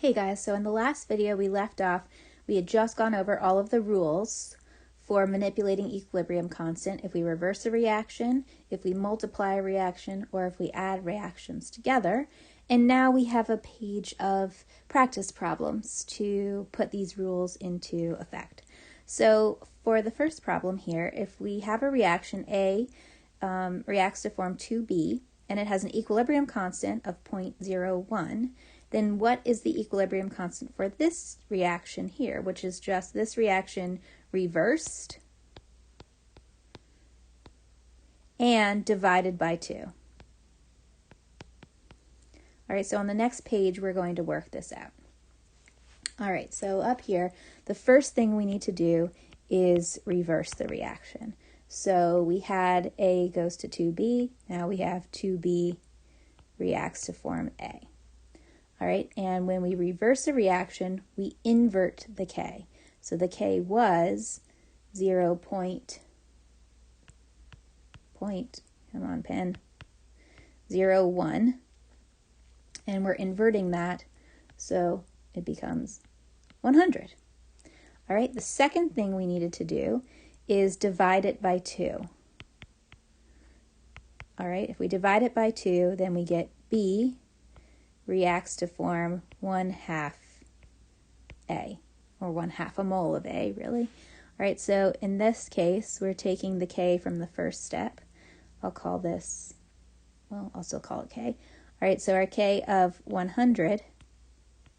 Hey guys, so in the last video we left off, we had just gone over all of the rules for manipulating equilibrium constant if we reverse a reaction, if we multiply a reaction, or if we add reactions together. And now we have a page of practice problems to put these rules into effect. So for the first problem here, if we have a reaction A reacts to form 2B and it has an equilibrium constant of 0.01, then what is the equilibrium constant for this reaction here, which is just this reaction reversed and divided by 2. All right, so on the next page, we're going to work this out. All right, so up here, the first thing we need to do is reverse the reaction. So we had A goes to 2B, now we have 2B reacts to form A. All right, and when we reverse a reaction, we invert the K. So the K was 0.01, and we're inverting that, so it becomes 100. All right, the second thing we needed to do is divide it by 2. All right, if we divide it by 2, then we get B reacts to form 1/2 A, or 1/2 a mole of A, really. All right, so in this case, we're taking the K from the first step. I'll call this, well, I'll still call it K. All right, so our K of 100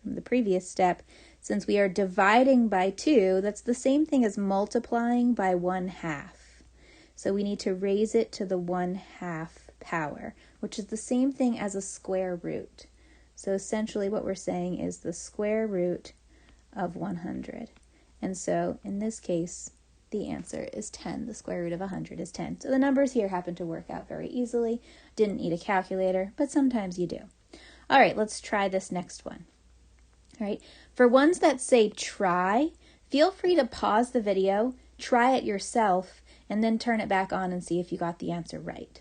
from the previous step, since we are dividing by 2, that's the same thing as multiplying by 1/2. So we need to raise it to the 1/2 power, which is the same thing as a square root. So essentially what we're saying is the square root of 100. And so in this case, the answer is 10. The square root of 100 is 10. So the numbers here happen to work out very easily. Didn't need a calculator, but sometimes you do. All right, let's try this next one. All right, for ones that say try, feel free to pause the video, try it yourself, and then turn it back on and see if you got the answer right.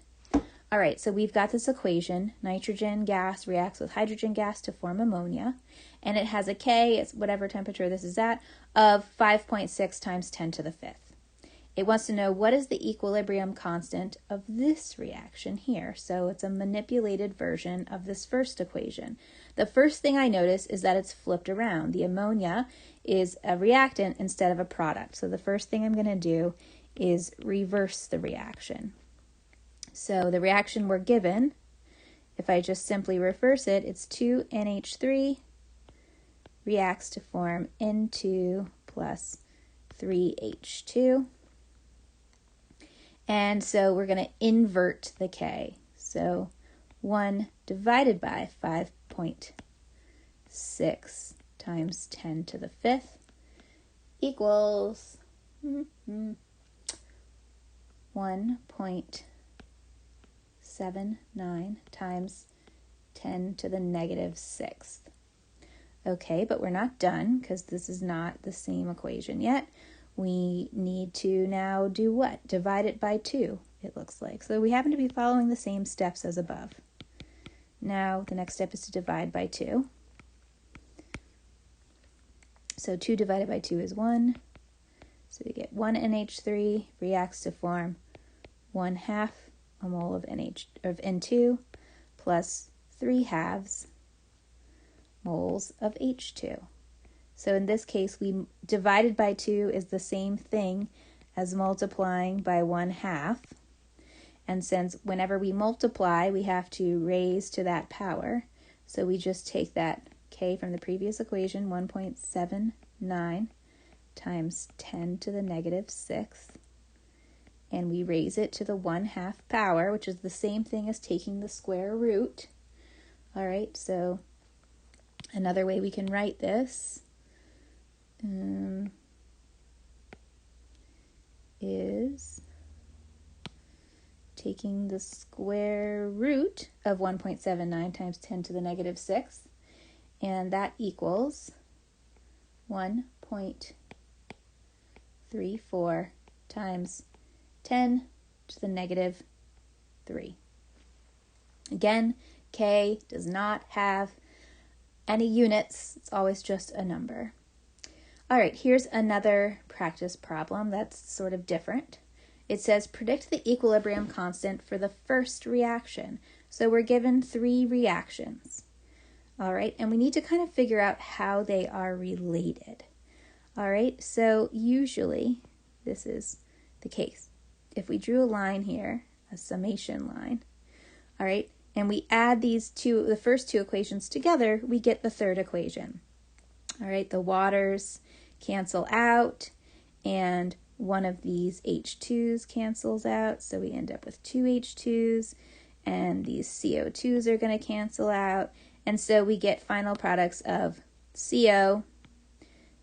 All right, so we've got this equation. Nitrogen gas reacts with hydrogen gas to form ammonia, and it has a K, it's whatever temperature this is at, of 5.6 times 10 to the 5th. It wants to know what is the equilibrium constant of this reaction here. So it's a manipulated version of this first equation. The first thing I notice is that it's flipped around. The ammonia is a reactant instead of a product. So the first thing I'm going to do is reverse the reaction. So the reaction we're given, if I just simply reverse it, it's 2NH3 reacts to form N2 plus 3H2. And so we're going to invert the K. So 1 divided by 5.6 times 10 to the 5th equals 1.79 times 10 to the negative 6th. Okay, but we're not done because this is not the same equation yet. We need to now do what? Divide it by 2, it looks like. So we happen to be following the same steps as above. Now the next step is to divide by 2. So 2 divided by 2 is 1. So we get 1NH3 reacts to form 1/2 a mole of N2 plus 3/2 moles of H2. So in this case, we divided by 2 is the same thing as multiplying by 1/2. And since whenever we multiply, we have to raise to that power. So we just take that K from the previous equation, 1.79 times 10 to the negative 6th. And we raise it to the 1/2 power, which is the same thing as taking the square root. All right, so another way we can write this is taking the square root of 1.79 times 10 to the negative 6th, and that equals 1.34 times 10 to the negative 3. Again, K does not have any units. It's always just a number. All right, here's another practice problem that's sort of different. It says predict the equilibrium constant for the first reaction. So we're given 3 reactions. All right, and we need to kind of figure out how they are related. All right, so usually this is the case. If we drew a line here, a summation line, all right, and we add the first 2 equations together, we get the third equation. All right, the waters cancel out, and one of these H2s cancels out, so we end up with 2 H2s, and these CO2s are going to cancel out, and so we get final products of CO,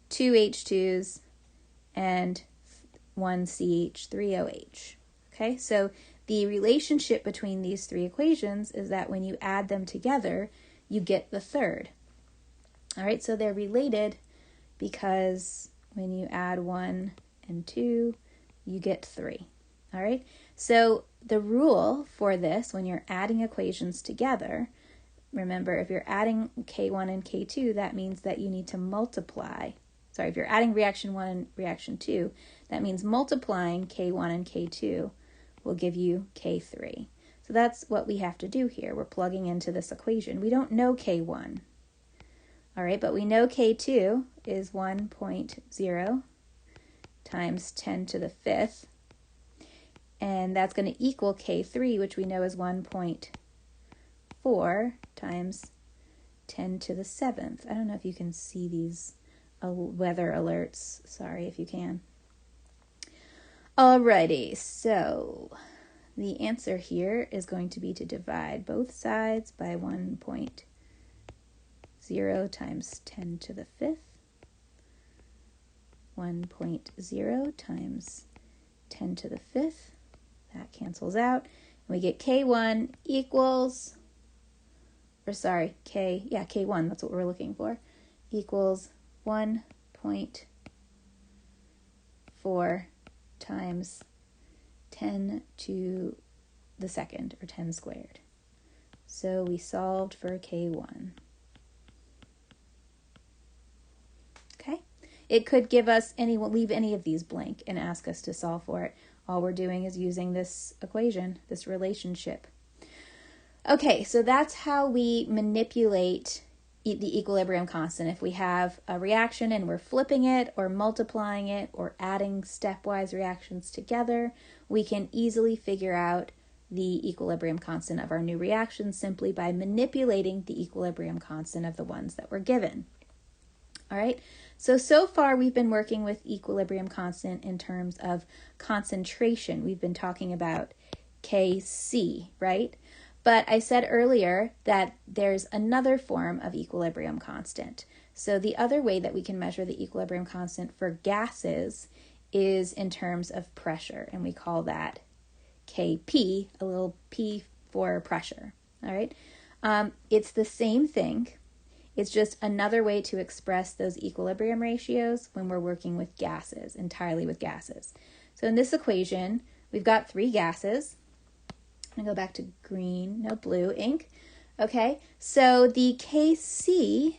2 H2s, and 1 CH3OH. Okay, so the relationship between these 3 equations is that when you add them together, you get the third. All right, so they're related because when you add 1 and 2, you get 3. All right, so the rule for this, when you're adding equations together, remember, if you're adding K1 and K2, that means that you need to multiply. Sorry, if you're adding reaction 1 and reaction 2, that means multiplying K1 and K2 will give you K3. So that's what we have to do here. We're plugging into this equation. We don't know K1. All right, but we know K2 is 1.0 times 10 to the 5th. And that's going to equal K3, which we know is 1.4 times 10 to the 7th. I don't know if you can see these weather alerts. Sorry if you can. Alrighty, so the answer here is going to be to divide both sides by 1.0 times 10 to the 5th. 1.0 times 10 to the 5th. That cancels out. And we get K1 equals, K1, that's what we're looking for, equals 1.4 times 10 to the 2nd, or 10 squared. So we solved for K1. Okay, it could give us leave any of these blank and ask us to solve for it. All we're doing is using this equation, this relationship. Okay, so that's how we manipulate the equilibrium constant. If we have a reaction and we're flipping it or multiplying it or adding stepwise reactions together, we can easily figure out the equilibrium constant of our new reactions simply by manipulating the equilibrium constant of the ones that were given. All right, so far we've been working with equilibrium constant in terms of concentration. We've been talking about Kc, right? But I said earlier that there's another form of equilibrium constant. So the other way that we can measure the equilibrium constant for gases is in terms of pressure, and we call that Kp, a little p for pressure. All right, it's the same thing. It's just another way to express those equilibrium ratios when we're working with gases, entirely with gases. So in this equation, we've got 3 gases. I'm going to go back to blue ink. Okay, so the Kc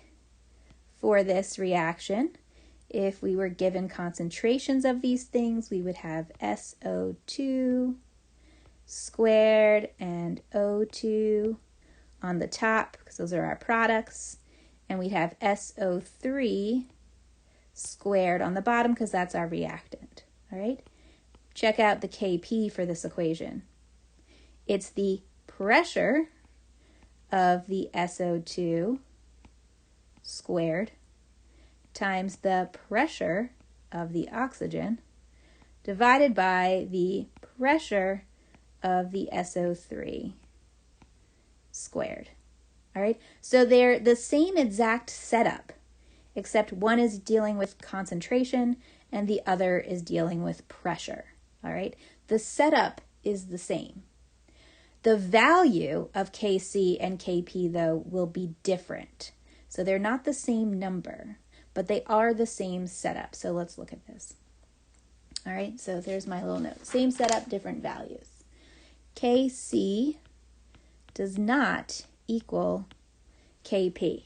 for this reaction, if we were given concentrations of these things, we would have SO2 squared and O2 on the top, because those are our products. And we'd have SO3 squared on the bottom, because that's our reactant. All right, check out the Kp for this equation. It's the pressure of the SO2 squared times the pressure of the oxygen divided by the pressure of the SO3 squared. All right, so they're the same exact setup, except one is dealing with concentration and the other is dealing with pressure. All right, the setup is the same. The value of Kc and Kp, though, will be different. So they're not the same number, but they are the same setup. So let's look at this. All right, so there's my little note. Same setup, different values. Kc does not equal Kp.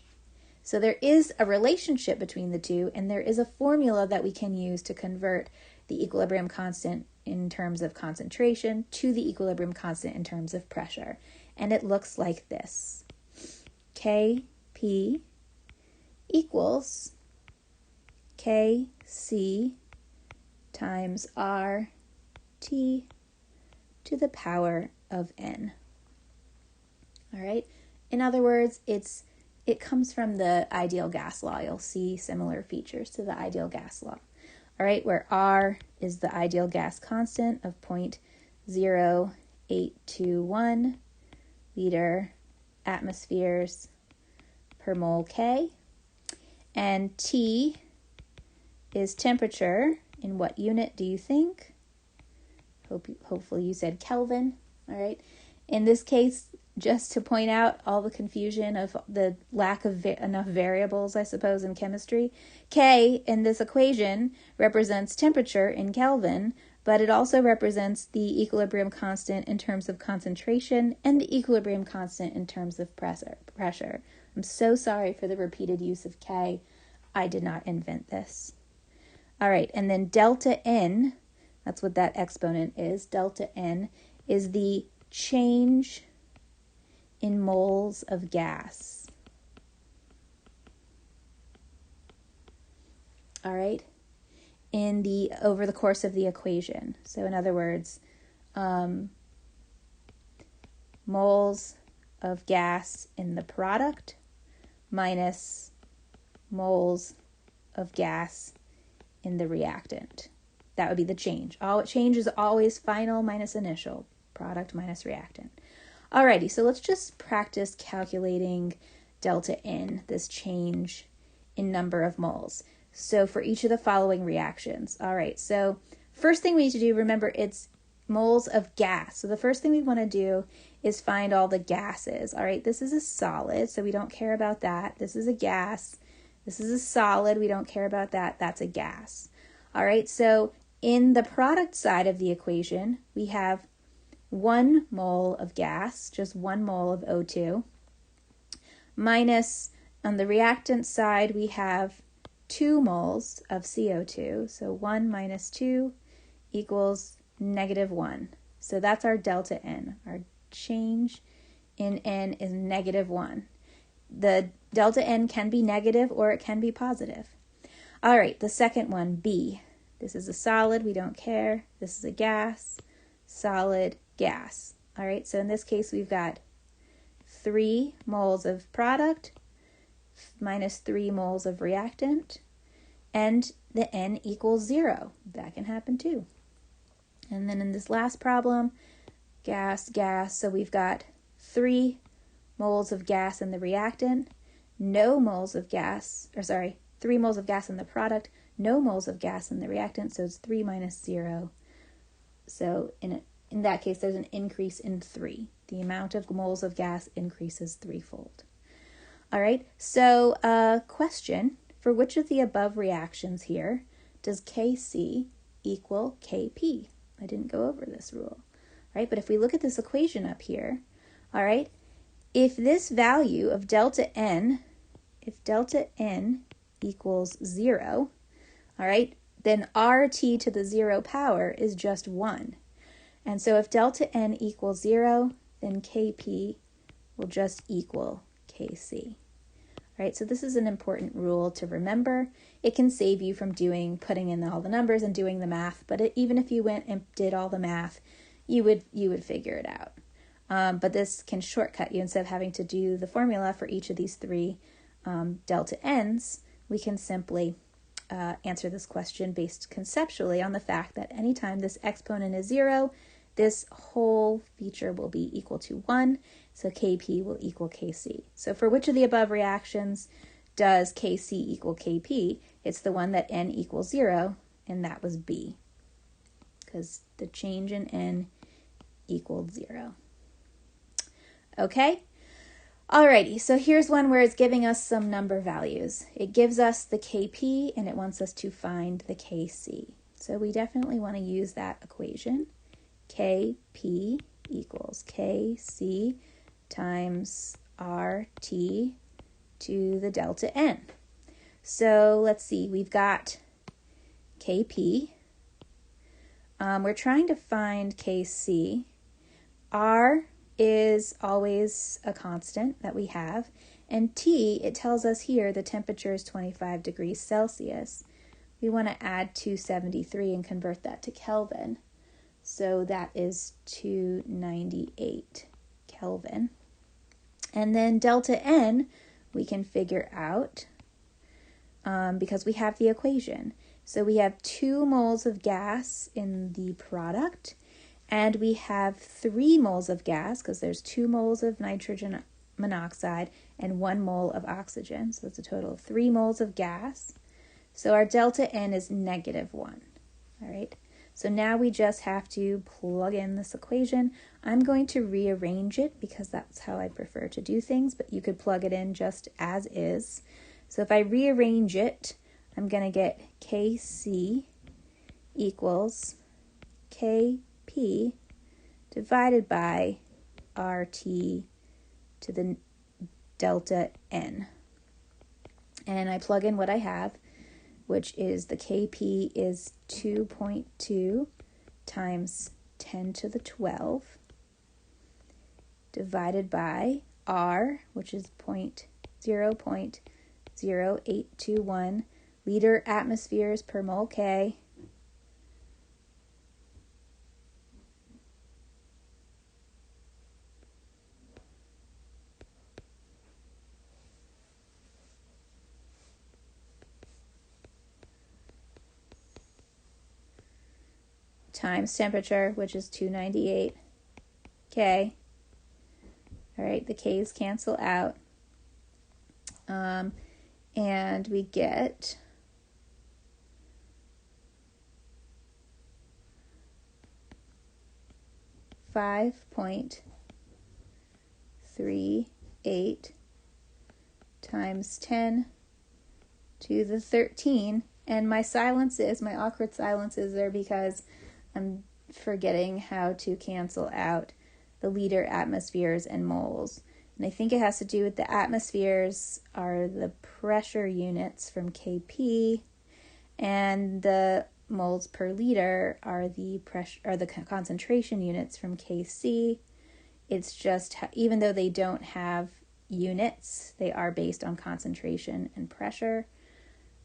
So there is a relationship between the two, and there is a formula that we can use to convert the equilibrium constant in terms of concentration to the equilibrium constant in terms of pressure. And it looks like this. Kp equals Kc times RT to the power of n. All right. In other words, it comes from the ideal gas law. You'll see similar features to the ideal gas law. All right, where R is the ideal gas constant of 0.0821 liter atmospheres per mole K, and T is temperature. In what unit do you think? Hopefully you said Kelvin. All right. In this case, just to point out all the confusion of the lack of enough variables, I suppose, in chemistry, K in this equation represents temperature in Kelvin, but it also represents the equilibrium constant in terms of concentration and the equilibrium constant in terms of pressure. I'm so sorry for the repeated use of K. I did not invent this. All right, and then delta N, that's what that exponent is. Delta N is the change in moles of gas. All right, over the course of the equation. So in other words, moles of gas in the product minus moles of gas in the reactant. That would be the change. Change is always final minus initial, product minus reactant. Alrighty, so let's just practice calculating delta N, this change in number of moles. So for each of the following reactions. All right, so first thing we need to do, remember, it's moles of gas. So the first thing we want to do is find all the gases. All right, this is a solid, so we don't care about that. This is a gas. This is a solid. We don't care about that. That's a gas. All right, so in the product side of the equation, we have 1 mole of gas, just 1 mole of O2, minus, on the reactant side, we have 2 moles of CO2. So 1 minus 2 equals -1. So that's our delta N. Our change in N is -1. The delta N can be negative or it can be positive. All right, the second one, B. This is a solid, we don't care. This is a gas, solid, gas. All right, so in this case, we've got 3 moles of product minus 3 moles of reactant, and the N equals 0. That can happen too. And then in this last problem, gas, gas, so we've got 3 moles of gas in the reactant, no moles of gas, 3 moles of gas in the product, no moles of gas in the reactant, so it's 3 minus 0. So in that case, there's an increase in 3. The amount of moles of gas increases 3-fold. All right, so question, for which of the above reactions here does Kc equal Kp? I didn't go over this rule, right? But if we look at this equation up here, all right, if this value of delta N, if delta N equals 0, all right, then RT to the 0 power is just 1. And so if delta N equals 0, then Kp will just equal Kc. All right, so this is an important rule to remember. It can save you from putting in all the numbers and doing the math, but even if you went and did all the math, you would figure it out. But this can shortcut you. Instead of having to do the formula for each of these 3 delta N's, we can simply answer this question based conceptually on the fact that anytime this exponent is 0, this whole feature will be equal to 1, so Kp will equal Kc. So for which of the above reactions does Kc equal Kp? It's the one that N equals 0, and that was B, because the change in N equaled 0. Okay? Alrighty, so here's one where it's giving us some number values. It gives us the Kp, and it wants us to find the Kc. So we definitely want to use that equation. Kp equals Kc times RT to the delta N. So let's see, we've got Kp. We're trying to find Kc. R is always a constant that we have. And T, it tells us here the temperature is 25 degrees Celsius. We want to add 273 and convert that to Kelvin. So that is 298 Kelvin. And then delta N, we can figure out because we have the equation. So we have 2 moles of gas in the product, and we have 3 moles of gas because there's 2 moles of nitrogen monoxide and 1 mole of oxygen. So it's a total of 3 moles of gas. So our delta N is -1. All right. So now we just have to plug in this equation. I'm going to rearrange it because that's how I prefer to do things, but you could plug it in just as is. So if I rearrange it, I'm going to get Kc equals Kp divided by RT to the delta N. And I plug in what I have, which is the Kp is 2.2 times 10 to the 12 divided by R, which is 0.0821 liter atmospheres per mole K, times temperature, which is 298 K. All right, the K's cancel out. And we get .38 times 10 to the 13. And my awkward silence is there because I'm forgetting how to cancel out the liter atmospheres and moles. And I think it has to do with the atmospheres are the pressure units from Kp, and the moles per liter are the concentration units from Kc. It's just, even though they don't have units, they are based on concentration and pressure.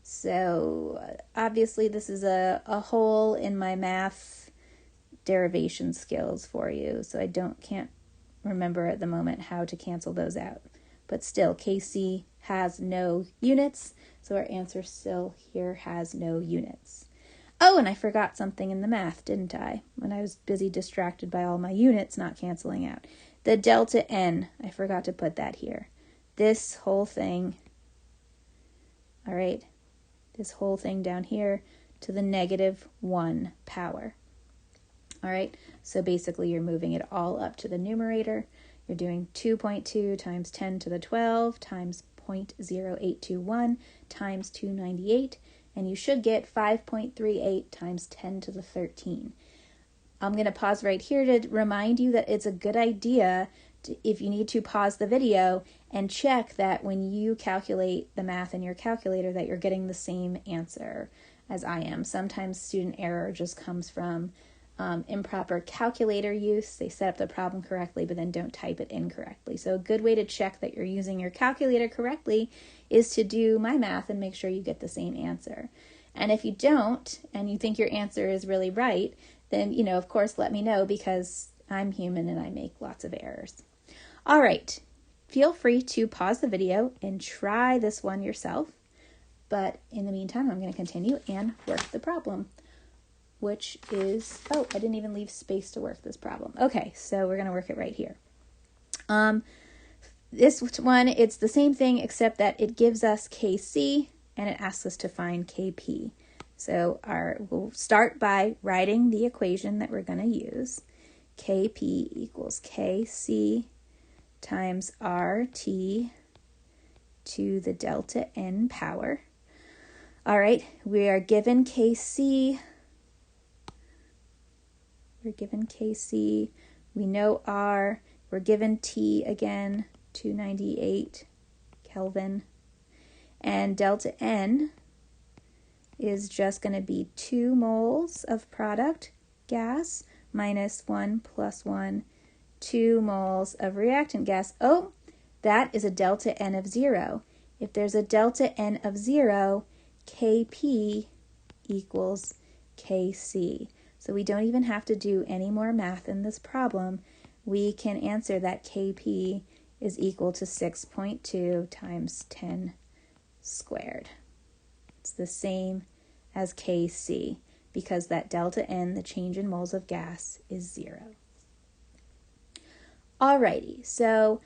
So obviously this is a hole in my math derivation skills for you, so I can't remember at the moment how to cancel those out. But still, Kc has no units, so our answer still here has no units. Oh, and I forgot something in the math, didn't I? When I was busy distracted by all my units not canceling out. The delta N, I forgot to put that here. This whole thing, all right, this whole thing down here to the -1 power. All right, so basically you're moving it all up to the numerator. You're doing 2.2 times 10 to the 12 times 0.0821 times 298, and you should get 5.38 times 10 to the 13. I'm going to pause right here to remind you that it's a good idea if you need to pause the video and check that when you calculate the math in your calculator that you're getting the same answer as I am. Sometimes student error just comes from improper calculator use. They set up the problem correctly, but then don't type it in correctly. So a good way to check that you're using your calculator correctly is to do my math and make sure you get the same answer. And if you don't, and you think your answer is really right, then, of course, let me know because I'm human and I make lots of errors. All right, feel free to pause the video and try this one yourself. But in the meantime, I'm going to continue and work the problem, which is, I didn't even leave space to work this problem. Okay, so we're going to work it right here. This one, it's the same thing except that it gives us Kc and it asks us to find Kp. So we'll start by writing the equation that we're going to use. Kp equals Kc times RT to the delta N power. All right, we are given Kc. We're given Kc, we know R, we're given T again, 298 Kelvin. And delta N is just going to be 2 moles of product gas minus 1 plus 1, 2 moles of reactant gas. Oh, that is a delta N of 0. If there's a delta N of 0, Kp equals Kc. So we don't even have to do any more math in this problem. We can answer that Kp is equal to 6.2 times 10 squared. It's the same as Kc because that delta N, the change in moles of gas, is 0. Alrighty, so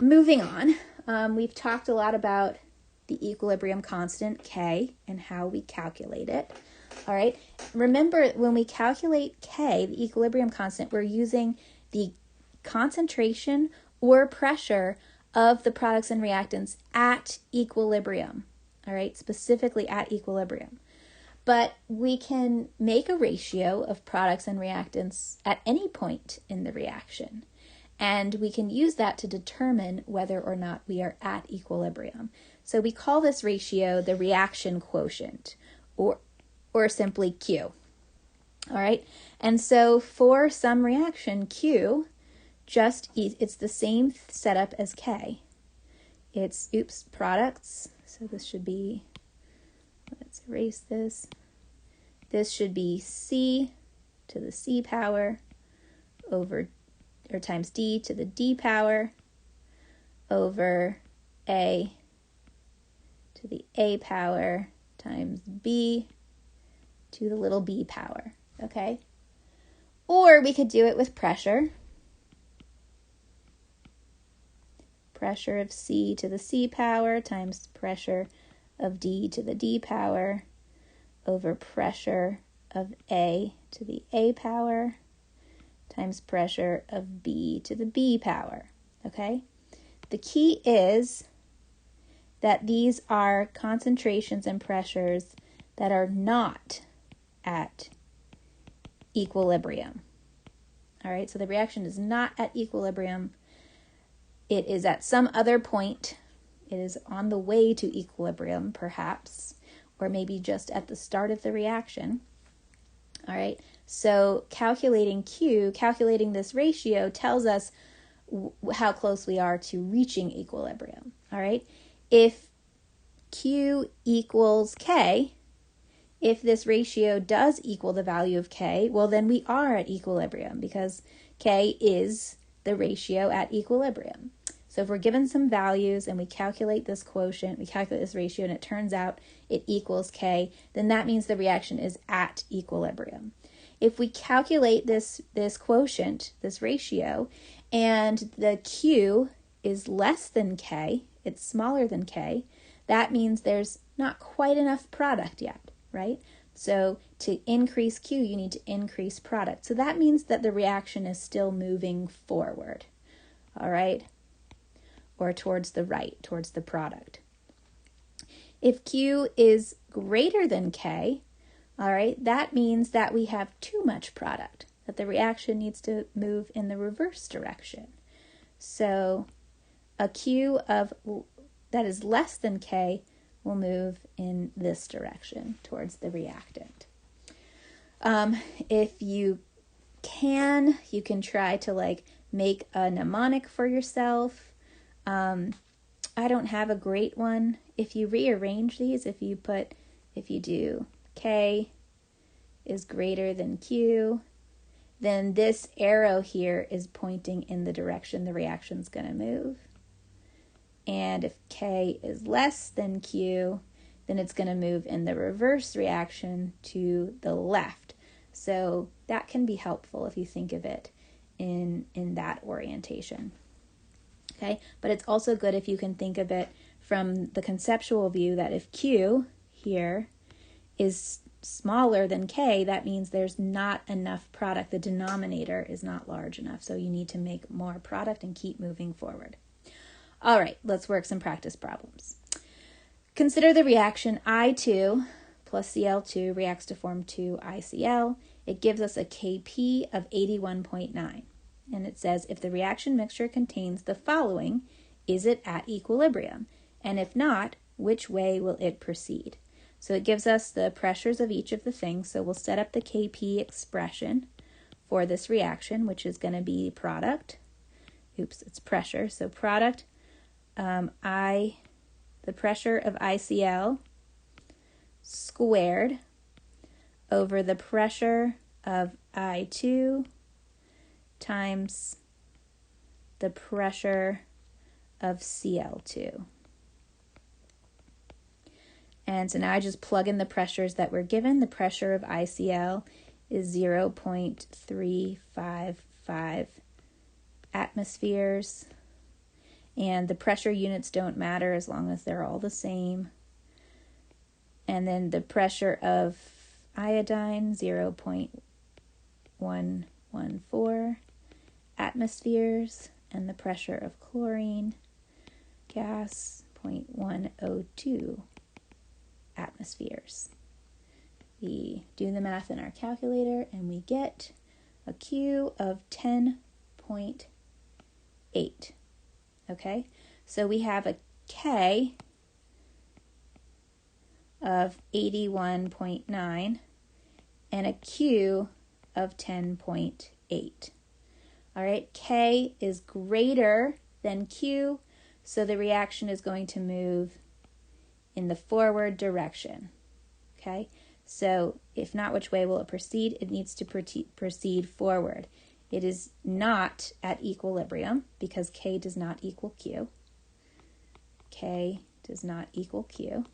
moving on, we've talked a lot about the equilibrium constant, K, and how we calculate it. All right, remember when we calculate K, the equilibrium constant, we're using the concentration or pressure of the products and reactants at equilibrium, all right, specifically at equilibrium. But we can make a ratio of products and reactants at any point in the reaction. And we can use that to determine whether or not we are at equilibrium. So we call this ratio the reaction quotient, or simply Q. All right, and so for some reaction, Q, it's the same setup as K. It's, products, so this should be, let's erase this. This should be C to the C power over, or times D to the D power over A to the A power times B to the little b power, okay? Or we could do it with pressure. Pressure of C to the C power times pressure of D to the D power over pressure of A to the A power times pressure of B to the B power, okay? The key is that these are concentrations and pressures that are not at equilibrium. All right, so the reaction is not at equilibrium. It is at some other point. It is on the way to equilibrium, perhaps, or maybe just at the start of the reaction. All right, so calculating Q, calculating this ratio, tells us how close we are to reaching equilibrium. All right, if Q equals K, if this ratio does equal the value of K, well, then we are at equilibrium because K is the ratio at equilibrium. So if we're given some values and we calculate this quotient, we calculate this ratio, and it turns out it equals K, then that means the reaction is at equilibrium. If we calculate this quotient, this ratio, and the Q is less than K, it's smaller than K, that means there's not quite enough product yet, right? So to increase Q, you need to increase product. So that means that the reaction is still moving forward, all right? Or towards the right, towards the product. If Q is greater than K, all right, that means that we have too much product, that the reaction needs to move in the reverse direction. So a Q that is less than K will move in this direction towards the reactant. If you can try to make a mnemonic for yourself. I don't have a great one. If you rearrange these, if you do K is greater than Q, then this arrow here is pointing in the direction the reaction's going to move. And if K is less than Q, then it's going to move in the reverse reaction to the left. So that can be helpful if you think of it in that orientation. Okay, but it's also good if you can think of it from the conceptual view that if Q here is smaller than K, that means there's not enough product. The denominator is not large enough, so you need to make more product and keep moving forward. All right, let's work some practice problems. Consider the reaction I2 plus Cl2 reacts to form 2ICl. It gives us a Kp of 81.9. And it says, if the reaction mixture contains the following is it at equilibrium? And if not, which way will it proceed? So it gives us the pressures of each of the things. So we'll set up the Kp expression for this reaction, which is going to be product. Oops, it's pressure. So product, the pressure of ICl squared over the pressure of I2 times the pressure of Cl2. And so now I just plug in the pressures that were given. The pressure of ICl is 0.355 atmospheres. And the pressure units don't matter as long as they're all the same. And then the pressure of iodine, 0.114 atmospheres. And the pressure of chlorine gas, 0.102 atmospheres. We do the math in our calculator and we get a Q of 10.8. Okay, so we have a K of 81.9 and a Q of 10.8. All right, K is greater than Q, so the reaction is going to move in the forward direction. Okay, so if not, which way will it proceed? It needs to proceed forward. It is not at equilibrium because K does not equal Q. K does not equal Q.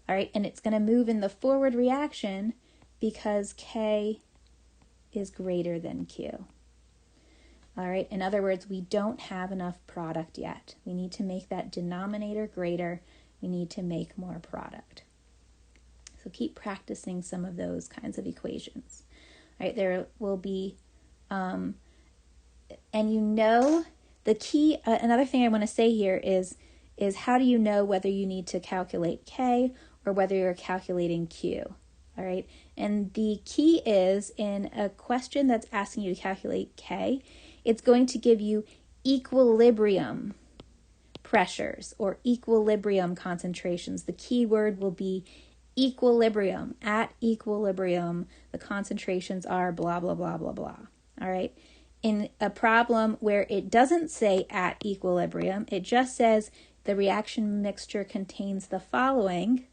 All right, and it's going to move in the forward reaction because K is greater than Q. All right, in other words, we don't have enough product yet. We need to make that denominator greater. We need to make more product. So keep practicing some of those kinds of equations. All right, there will be, and you know, the key, another thing I want to say here is how do you know whether you need to calculate K or whether you're calculating Q? All right, and the key is in a question that's asking you to calculate K, it's going to give you equilibrium pressures or equilibrium concentrations. The key word will be equilibrium. At equilibrium, the concentrations are blah, blah, blah, blah, blah. All right. In a problem where it doesn't say at equilibrium, it just says the reaction mixture contains the following,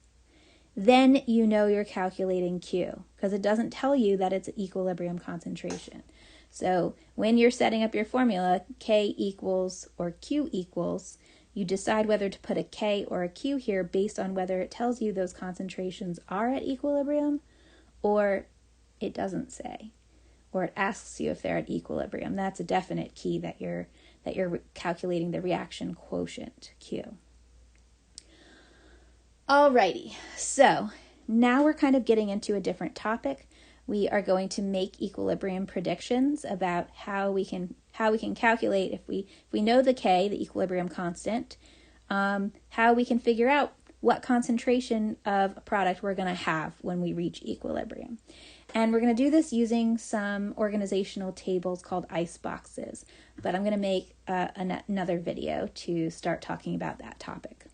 then you know you're calculating Q because it doesn't tell you that it's an equilibrium concentration. So when you're setting up your formula, K equals or Q equals, you decide whether to put a K or a Q here based on whether it tells you those concentrations are at equilibrium or it doesn't say, or it asks you if they're at equilibrium. That's a definite key that you're calculating the reaction quotient, Q. Alrighty, so now we're kind of getting into a different topic. We are going to make equilibrium predictions about how we can calculate if we know the K, the equilibrium constant, how we can figure out what concentration of a product we're going to have when we reach equilibrium. And we're going to do this using some organizational tables called ice boxes, but I'm going to make another video to start talking about that topic.